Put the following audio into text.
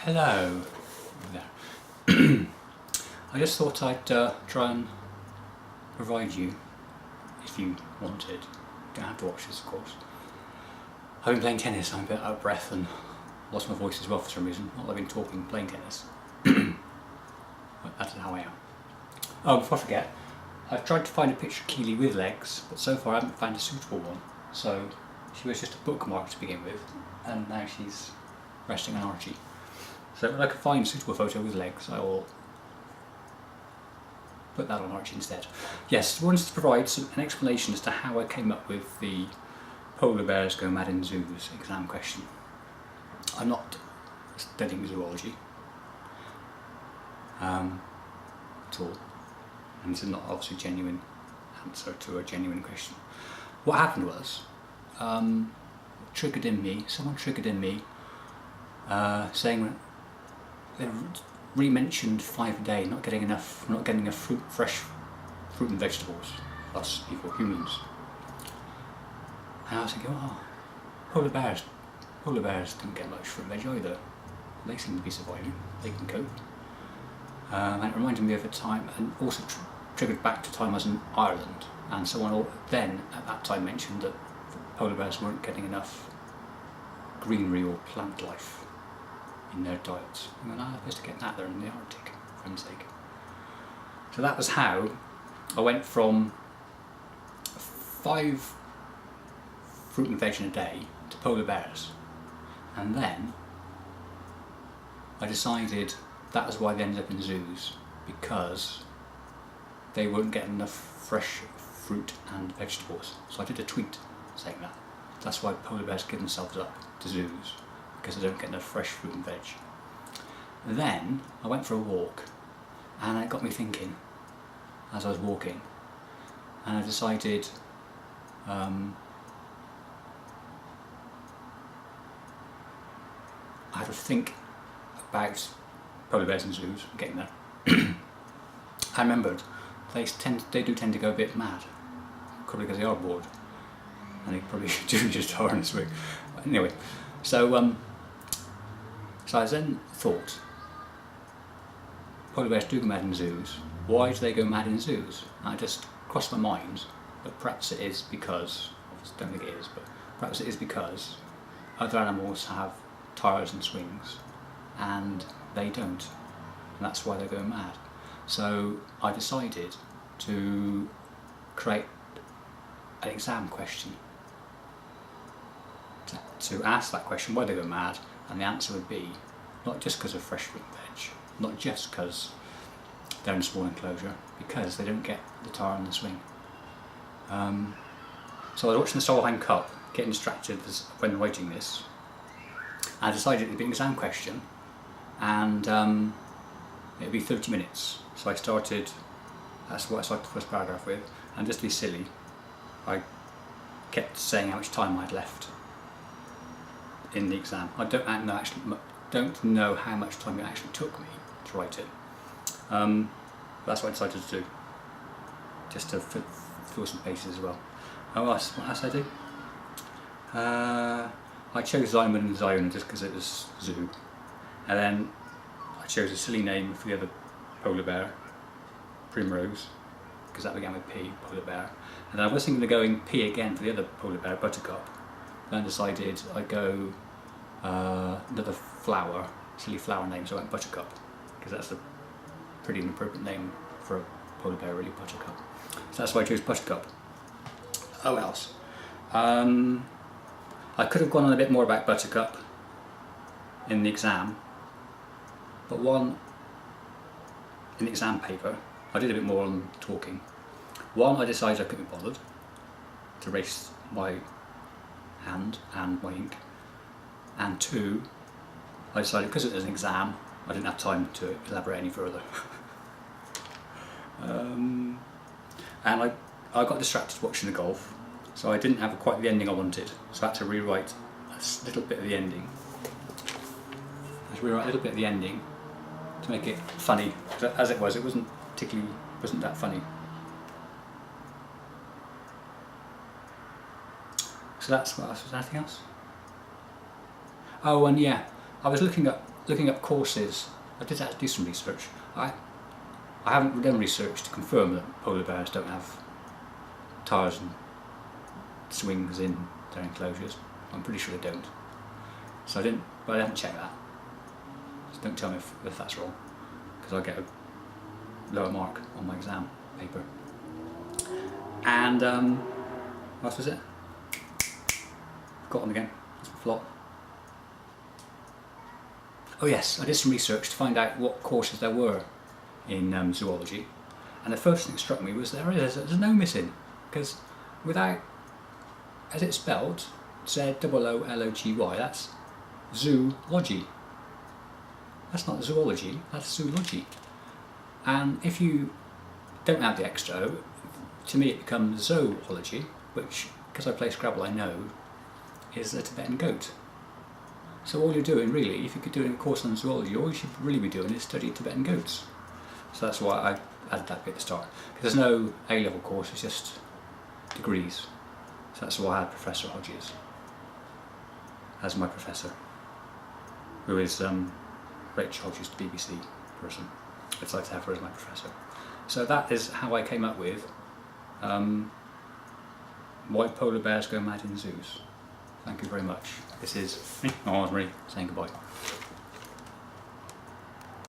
Hello there. I just thought I'd try and provide you, if you wanted. Don't have to watch this, of course. I've been playing tennis, I'm a bit out of breath and lost my voice as well for some reason. Not that I've been talking, playing tennis. But that's how I am. Oh, before I forget, I've tried to find a picture of Keely with legs, but so far I haven't found a suitable one. So she was just a bookmark to begin with, and now she's resting on Archie. So when I can find a suitable photo with legs, I will put that on Archie instead. Yes, I wanted to provide an explanation as to how I came up with the Polar Bears Go Mad in Zoos exam question. I'm not studying zoology at all, and this is not obviously a genuine answer to a genuine question. What happened was, someone triggered in me saying they re-mentioned 5 a day, not getting enough fresh fruit and vegetables, us people, humans. And I was thinking, oh, polar bears don't get much fruit and veg either. They seem to be surviving, they can cope. And it reminded me of a time, and also triggered back to time I was in Ireland, and someone then at that time mentioned that polar bears weren't getting enough greenery or plant life in their diets. And then I was to get that there in the Arctic, for heaven's sake. So that was how I went from 5 fruit and veg in a day to polar bears. And then I decided that was why they ended up in zoos, because they weren't getting enough fresh fruit and vegetables. So I did a tweet saying that. That's why polar bears give themselves up to zoos, because they don't get enough fresh fruit and veg. Then I went for a walk, and it got me thinking as I was walking, and I decided I had to think about polar bears in zoos, getting there. I remembered they do tend to go a bit mad, probably because they are bored, and they probably do just are in a swing. Anyway, so I then thought, polar bears do go mad in zoos. Why do they go mad in zoos? And I just crossed my mind that perhaps it is because, I don't think it is, but perhaps it is because other animals have tires and swings, and they don't, and that's why they're going mad. So I decided to create an exam question to ask that question, why they go mad, and the answer would be not just because of fresh fruit and veg, not just because they're in a small enclosure, because they don't get the tire and the swing. So I was watching the Solheim Cup, getting distracted when writing this. I decided it would be an exam question, and it would be 30 minutes. So I started, that's what I started the first paragraph with, and just to be silly, I kept saying how much time I'd left in the exam. I don't know how much time it actually took me to write it. That's what I decided to do, just to fill some pages as well. What else did I do? I chose Zyman and Zion just because it was zoo, and then I chose a silly name for the other polar bear, Primrose, because that began with P, polar bear. And I was thinking of going P again for the other polar bear, Buttercup. Then I decided I'd go another flower, silly flower name, so I went Buttercup, because that's a pretty inappropriate name for a polar bear, really, Buttercup. So that's why I chose Buttercup. Oh, what else? I could have gone on a bit more about Buttercup in the exam, but in the exam paper, I did a bit more on talking. One, I decided I couldn't be bothered to erase my hand and my ink. And two, I decided because it was an exam, I didn't have time to elaborate any further. And I got distracted watching the golf, so I didn't have quite the ending I wanted, so I had to rewrite a little bit of the ending. To make it funny. As it was, it wasn't that funny. So that's what else. Was there anything else? Oh, and yeah, I was looking looking up courses, I did have to do some research. I haven't done research to confirm that polar bears don't have tires and swings in their enclosures. I'm pretty sure they don't. So I didn't, but I haven't checked that. So don't tell me if that's wrong, because I'll get a lower mark on my exam paper. And what was it? Got on again. That's my flop. Oh yes, I did some research to find out what courses there were in zoology, and the first thing that struck me was there's no missing, because without, as it's spelled, Z-O-O-L-O-G-Y, that's zoology. That's not zoology, that's zoology. And if you don't add the extra O, to me it becomes zoology, which, because I play Scrabble, I know is a Tibetan goat. So all you're doing really, if you could do a course on zoology, all you should really be doing is study Tibetan goats. So that's why I added that bit at the start. Because there's no A-level course, it's just degrees. So that's why I had Professor Hodges as my professor, who is Rachel Hodges, the BBC person. I'd like to have her as my professor. So that is how I came up with why polar bears go mad in zoos. Thank you very much. This is me, Osmary, saying goodbye.